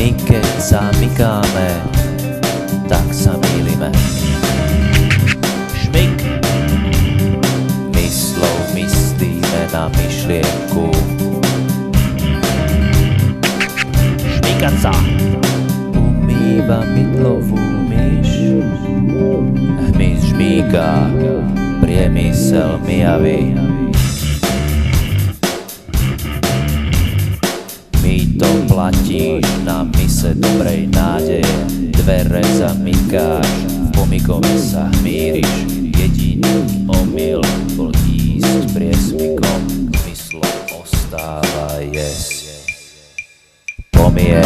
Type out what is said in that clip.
My keď zamykáme, tak sa mýlime. Šmik. Myslou myslíme na myšlienku. Šmikaca. Umýva mydlovú myš. Hmyz žmýka, priemysel myjaví. My to platíš na mise dobrej nádeje. Dvere zamykáš, pomykove sa hmíriš. Jediný omyl bol ísť priesmykom. Zmyslom ostáva jesť. Pomie